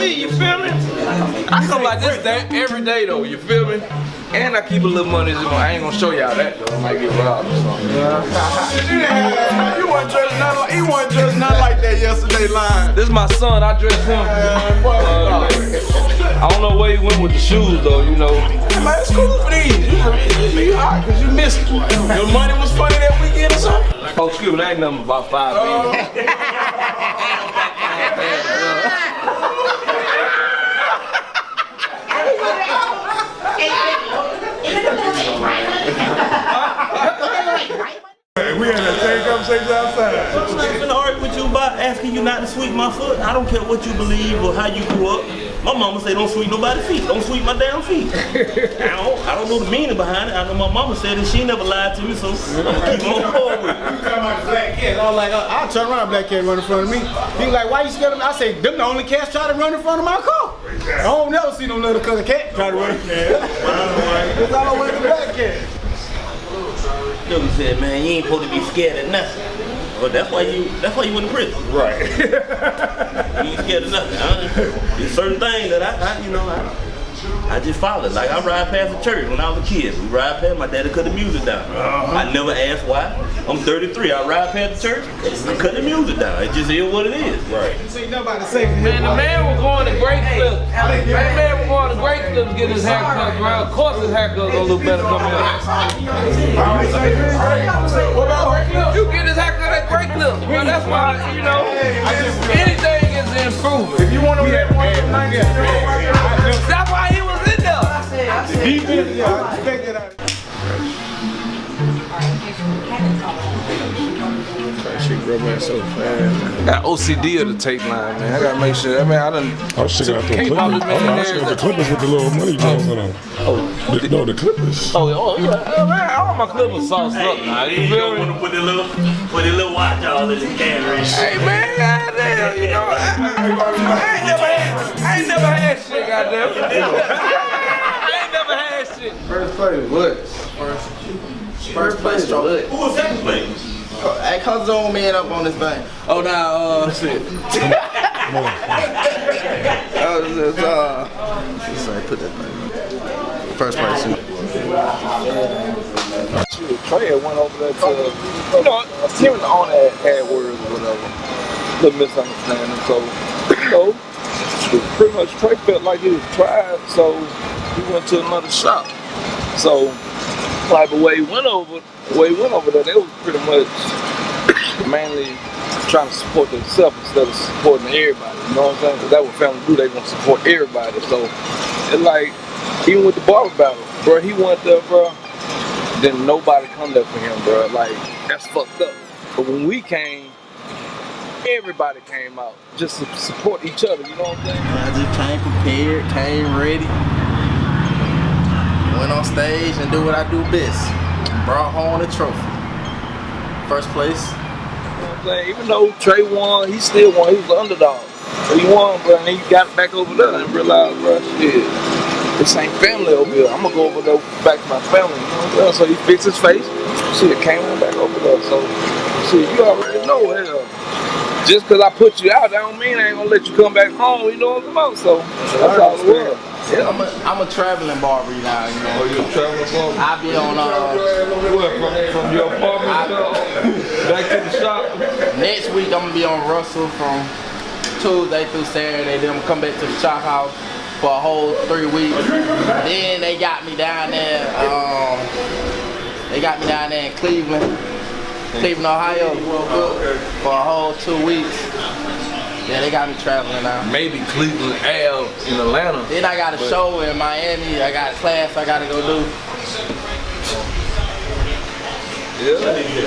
me, you feel me? I come like this every day though, you feel me? And I keep a little money, I ain't gonna show y'all that though. I might get robbed or something. You wasn't dressed nothing like, he wasn't dressed nothing like that yesterday, lying. This is my son, I dressed him. I don't know where he went with the shoes though, you know. Man, it's cool for these. You hot because you missed it. Your money was funny that weekend or something? Oh, excuse me, that ain't nothing about 5 million. We had that same conversation outside. I'm not gonna argue with you about asking you not to sweep my foot. I don't care what you believe or how you grew up. My mama say don't sweep nobody's feet. Don't sweep my damn feet. I don't know the meaning behind it. I know my mama said it. She never lied to me, so I'm gonna keep on forward with it. Black cat. I was like, I'll turn around, black cat run in front of me. He was like, why you scared of me? I say, them the only cats try to run in front of my car. I don't never see no little color cat try to run. It's always the black cat. Dude said, man, you ain't supposed to be scared of nothing. Well, that's why you in prison. Right. You ain't scared of nothing. There's certain things that I just followed. Like I ride past the church when I was a kid. We ride past, my daddy cut the music down. I never asked why. I'm 33, I ride past the church, I cut the music down. It just is what it is. Right. See, nobody say Man, the man was going to Great Clips. That man was going to Great Clips getting his haircut, bro. Of course his haircut gonna look better coming out. What about Great Clips? You get his haircut at Great Clips, bro. That's why, you know, anything is improvement. If you want to get one, That's why he was in there. defense, yeah, I expect that. She grow back so fast. Got OCD of the tape line, man. I gotta make sure. I mean, I done. I was checking out the Clippers. I got the Clippers with the little money Jones on them. No, the Clippers. Oh yeah, man. All my Clippers sauced up now. You feel me? Put the little watch all in the camera. Hey man, goddamn, you know, I ain't never had shit, goddamn. I ain't never had shit. First place, Woods. First place, Woods. Who was second place? Hey, come zoom in up on this thing. Oh, now, shit. Sorry, put that thing. First place. Trey went over there to, you know, hearing the owner had words or whatever. Little misunderstanding. So, you know, pretty much Trey felt like he was tried, so he went to another shop. So, like the way he went over there, they was pretty much mainly trying to support themselves instead of supporting everybody. You know what I'm saying? Because that's what family do. They gonna support everybody. So it's like even with the barber battle, bro, he went there, bro. Then nobody come there for him, bro. Like that's fucked up. But when we came, everybody came out just to support each other. You know what I'm saying? I just came prepared, came ready. Went on stage and do what I do best. Brought home the trophy. First place. You know what I'm saying? Even though Trey won, he still won. He was the underdog. So he won, bro, and he got back over there and realized, bro, shit, this ain't family over here. I'm gonna go over there back to my family. You know what I'm saying? So he fixed his face. Shit, came on back over there. So, shit, you already know, hell. Just because I put you out, that don't mean I ain't gonna let you come back home. You know what I'm about? So that's all it was. Yeah. I'm a traveling barber now, you know. Oh, you a traveling barber? I be on from your apartment back to the shop? next week I'm gonna be on Russell from Tuesday through Saturday. Then I'm gonna come back to the Chophouse for a whole 3 weeks. Then they got me down there. In Cleveland, Ohio, for a whole 2 weeks. Yeah, they got me traveling now. Maybe Cleveland Ave in Atlanta. Then I got a show in Miami. I got a class I gotta go do. Yeah.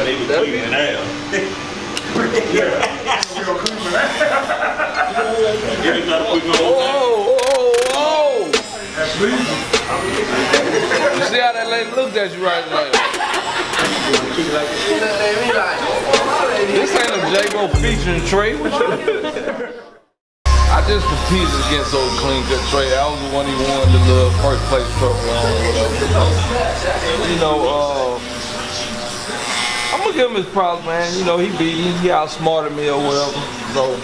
Maybe Cleveland Ave. Whoa. You see how that lady looked at you right now? This ain't a J-Bo featuring Trey. I just competed against old clean cut Trey. I was the one he won the little first place trophy on or whatever. You know, I'm gonna give him his props, man. You know, he beat me, he outsmarted me or whatever. So,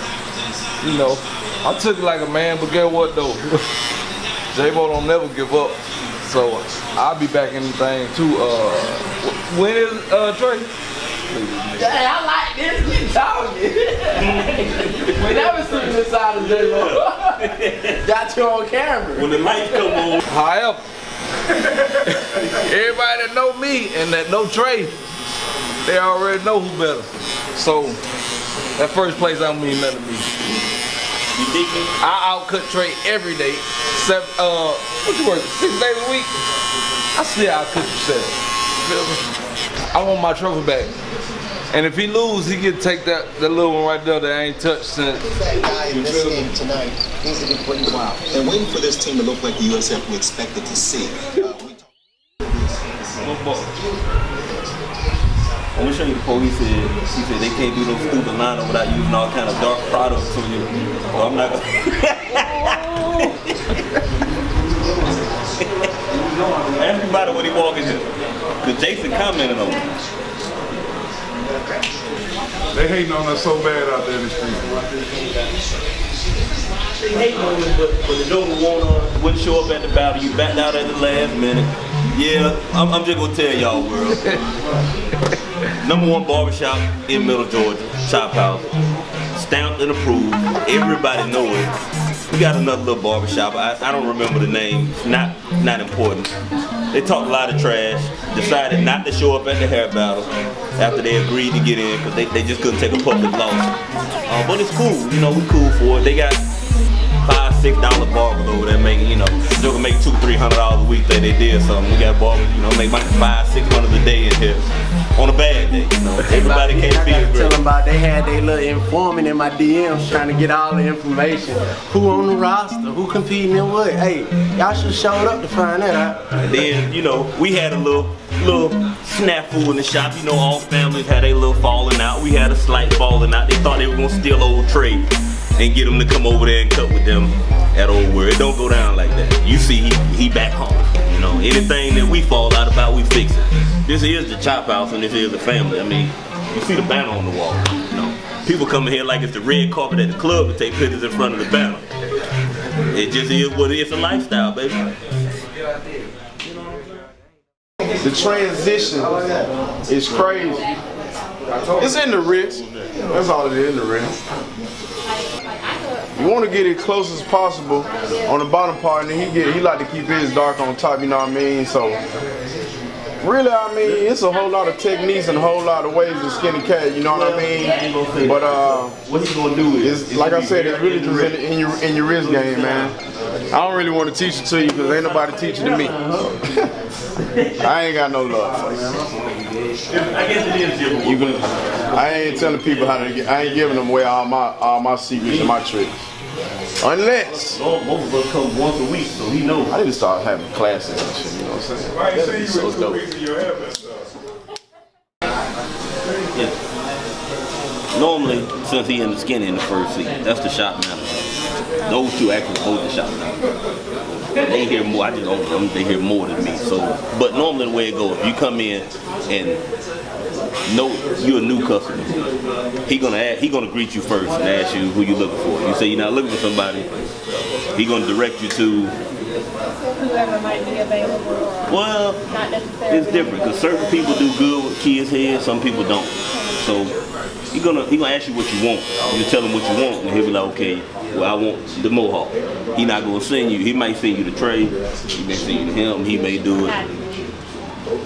you know, I took it like a man, but guess what though? J-Bo don't never give up. So I'll be back in the thing too. When is Trey? Hey, I like this. Keep talking. We never seen this side of J-Bo. Got you on camera. When the lights come on. However, everybody that know me and that know Trey, they already know who better. So that first place don't mean nothing to me. You dig me? I outcut Trey every day. What you work? 6 days a week? I still outcut you 7. Feel me? I want my trophy back. And if he lose, he can take that little one right there that I ain't touched since. That guy in this game tonight needs to be pretty wild. And waiting for this team to look like the USF we expected to see. I'm gonna show you the quote he said they can't do no stupid lineup without using all kind of dark products on you. So I'm not gonna ask about it when he walking in. Cause Jason commented on it. They hating on us so bad out there in the street. They hating on us, but the Joker wouldn't show up at the battle. You backed out at the last minute. Yeah, I'm just gonna tell y'all, world. #1 barbershop in Middle Georgia, Chophouse. Stamped and approved. Everybody know it. We got another little barbershop. I don't remember the name. It's not important. They talked a lot of trash. Decided not to show up at the hair battle after they agreed to get in because they just couldn't take a public loss. But it's cool. You know, we cool for it. They got $5, $6 barbers over there making, you know, they can make $200-300 a week that they did something. We got barbers, you know, make like $500-600 a day in here on a bad day. You know, everybody can't be Tell great. them about they had their little informant in my DMs trying to get all the information. Who on the roster? Who competing in what? Hey, y'all should have showed up to find that out. And then, you know, we had a little snafu in the shop. You know, all families had a little falling out. We had a slight falling out. They thought they were gonna steal old Trey and get him to come over there and cut with them at Old World. It don't go down like that. You see, he back home. You know, anything that we fall out about, we fix it. This is the Chophouse and this is the family. I mean, you see the banner on the wall. You know, people come in here like it's the red carpet at the club to take pictures in front of the banner. It just is what it is. It's a lifestyle, baby. The transition is crazy. It's in the wrist. That's all it is, in the wrist. You want to get it close as possible on the bottom part, and then he like to keep his dark on top, you know what I mean? So really, I mean, it's a whole lot of techniques and a whole lot of ways to skin a cat, you know what I mean? But what he's gonna do is, like I said, it's really just in your wrist game, man. I don't really want to teach it to you because ain't nobody teaching to me. I ain't got no love for you. I guess it is different. I ain't telling people how to get. I ain't giving them away all my secrets and my tricks. Unless Both of us come once a week, so he knows. I need to start having classes and shit. You know what I'm saying? Why you That'd say be you so were 2 dope. weeks in your hair and stuff? Yeah. Normally, since he in the skinny in the first seat, that's the shop manager. Those two actually hold the shop manager. They hear more. I just don't them. They hear more than me. So, but normally the way it goes, if you come in and know you're a new customer, he gonna greet you first and ask you who you looking for. You say you're not looking for somebody, he gonna direct you to whoever might be available. Well, Not necessarily. it's different because certain people do good with kids' heads, some people don't. So he gonna ask you what you want. You tell him what you want, and he'll be like, okay, well I want the mohawk. He not gonna send you. He might send you the tray. He may send you to him. He may do it.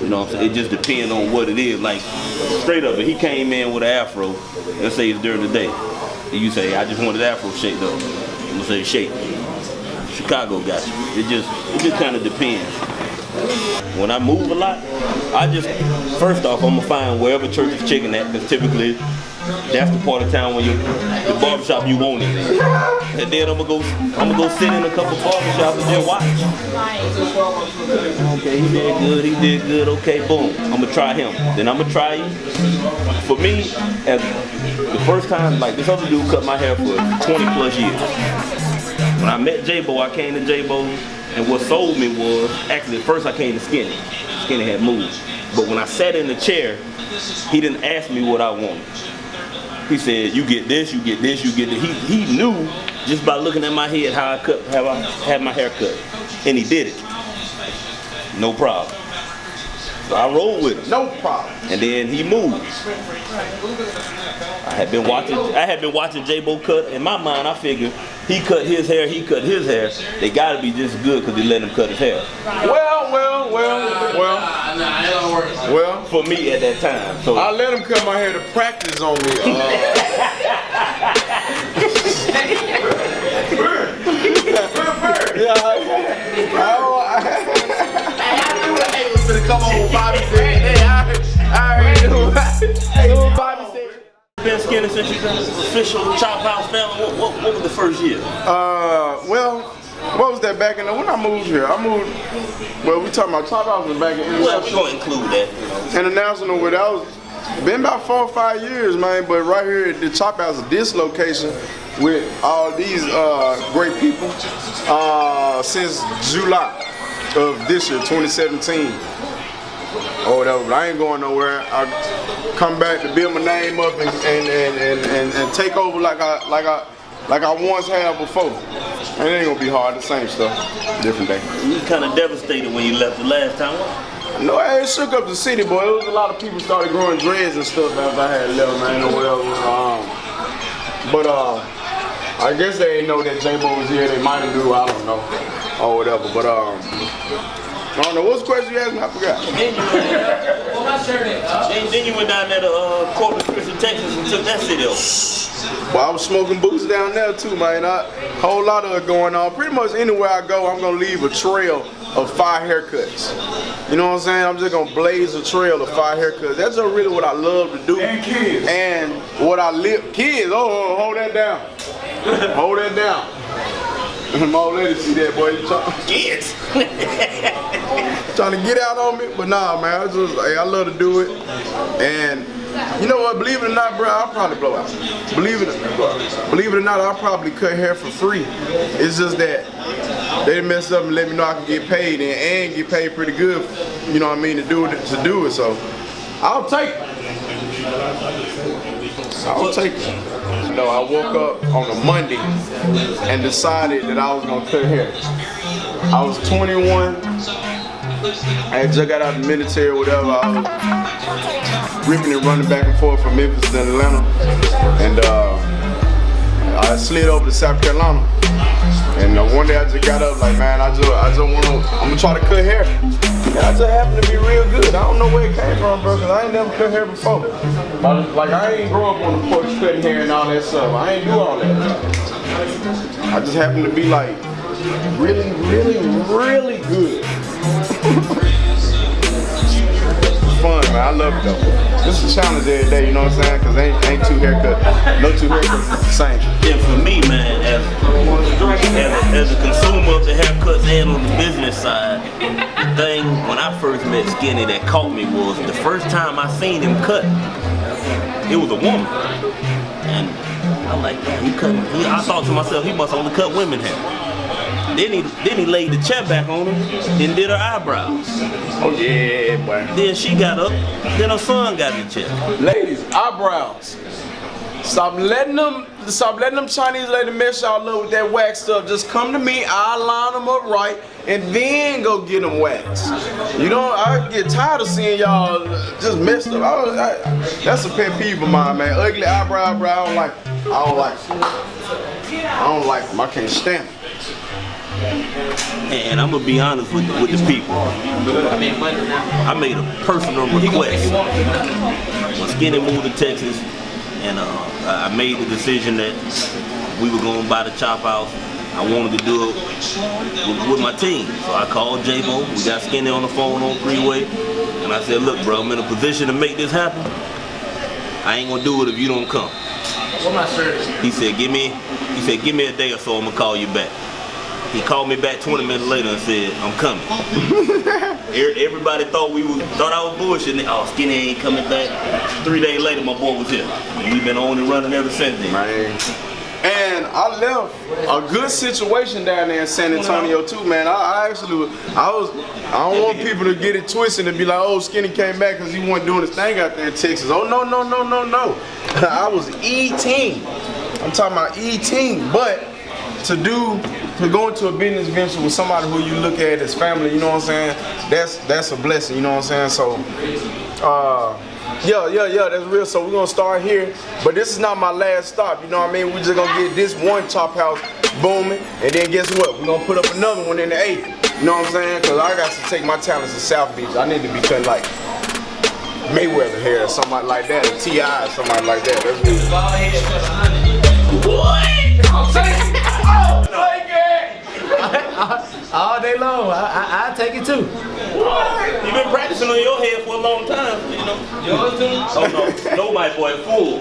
You know what I'm saying? It just depends on what it is. Like straight up, if he came in with an afro, let's say it's during the day, and you say, I just want the afro shaped up. I'm gonna say shake. Chicago got you. It just kind of depends. When I move a lot, first off, I'm gonna find wherever church is chicken at, because typically that's the part of town when the barbershop you want it. And then I'm gonna go sit in a couple barbershops and then watch. Okay, he did good, okay, boom. I'm gonna try him. Then I'm gonna try you. For me, as the first time, like this other dude cut my hair for 20 plus years. When I met J-Bo, I came to J-Bo, and what sold me was, actually at first I came to Skinny. Skinny had moved. But when I sat in the chair, he didn't ask me what I wanted. He said, you get this, you get this, you get this. He knew just by looking at my head, how I had my hair cut. And he did it. No problem. So I rolled with him. No problem. And then he moved. I had been watching J-Bo cut. In my mind, I figured he cut his hair, They gotta be just good because he let him cut his hair. Well, for me at that time. So I let him cut my hair to practice on me. Come on, Bobby said. Hey, I already knew what Bobby said. Been skinny since you been official Chophouse family. What was the first year? Well, what was that back in when I moved here? Well, we talking about Chophouse was back in international. Well, we gonna include that. International, where that was been about 4 or 5 years, man. But right here at the Chophouse, this location with all these great people since July of this year, 2017. Or whatever, but I ain't going nowhere. I come back to build my name up and take over like I once had before. And it ain't gonna be hard, the same stuff, different day. You was kind of devastated when you left the last time. No, it shook up the city, boy. It was a lot of people started growing dreads and stuff after I had left, man, or whatever. But I guess they didn't know that J-Bo was here. They might have do, I don't know, or whatever. But I don't know, what's the question you asked me? I forgot. Then you went down there to Corpus Christi, Texas and took that city over. Well, I was smoking boots down there too, man. A whole lot of it going on. Pretty much anywhere I go, I'm gonna leave a trail of 5 haircuts. You know what I'm saying? I'm just gonna blaze a trail of 5 haircuts. That's just really what I love to do. And kids. And what I live, kids, hold that down. Hold that down. My old lady see that, boy. Kids. Trying to get out on me, but nah, man. I love to do it, and you know what? Believe it or not, bro, I'll probably blow out. Believe it or not, I'll probably cut hair for free. It's just that they messed up and let me know I can get paid and get paid pretty good. You know what I mean, to do it. So I'll take it. I'll take it. No, I woke up on a Monday and decided that I was gonna cut hair. I was 21. I had just got out of the military or whatever. I was ripping and running back and forth from Memphis to Atlanta. And I slid over to South Carolina. And one day I just got up like, man, I'm gonna try to cut hair. And I just happened to be real good. I don't know where it came from, bro, because I ain't never cut hair before. Like, I ain't grow up on the porch cutting hair and all that stuff. I ain't do all that. I just happened to be like really, really, really good. Fun, man. I love it though. This is a challenge every day, you know what I'm saying? Because ain't two haircuts. No two haircuts the same. Yeah, for me, man, as a consumer of the haircuts and on the business side, the thing when I first met Skinny that caught me was the first time I seen him cut, it was a woman. And I'm like, man, I thought to myself, he must only cut women hair. Then he laid the chair back on her and did her eyebrows. Oh yeah, boy. Then she got up, then her son got in the chair. Ladies, eyebrows. Stop letting them Chinese ladies mess y'all up with that wax stuff. Just come to me, I'll line them up right, and then go get them waxed. You know, I get tired of seeing y'all just messed up. That's a pet peeve of mine, man. Ugly eyebrow, I don't like them. I don't like them. I can't stand them. And I'm gonna be honest with the people. I made a personal request when Skinny moved to Texas, and I made the decision that we were going to buy the Chophouse. I wanted to do it with my team, so I called J-Bo. We got Skinny on the phone on Freeway, and I said, "Look, bro, I'm in a position to make this happen. I ain't gonna do it if you don't come." What my shirt? He said, "Give me a day or so. I'm gonna call you back." He called me back 20 minutes later and said, "I'm coming." Everybody thought I was bullshitting. Oh, Skinny ain't coming back. 3 days later, my boy was here. And we've been on and running ever since then. Man. And I left a good situation down there in San Antonio too, man. I don't want people to get it twisted and be like, "Oh, Skinny came back because he wasn't doing his thing out there in Texas." Oh, no. I was eating. I'm talking about eating, but to go into a business venture with somebody who you look at as family, you know what I'm saying? That's a blessing, you know what I'm saying? So, yeah, that's real. So we're gonna start here, but this is not my last stop, you know what I mean? We're just gonna get this one Chophouse booming, and then guess what? We're gonna put up another one in the 8th, you know what I'm saying? Cause I got to take my talents to South Beach. I need to be cutting like Mayweather hair or somebody like that, or T.I. or somebody like that. That's real. All day long, I take it too. You've been practicing on your head for a long time, you know. Yours too? Oh no, my boy, fool.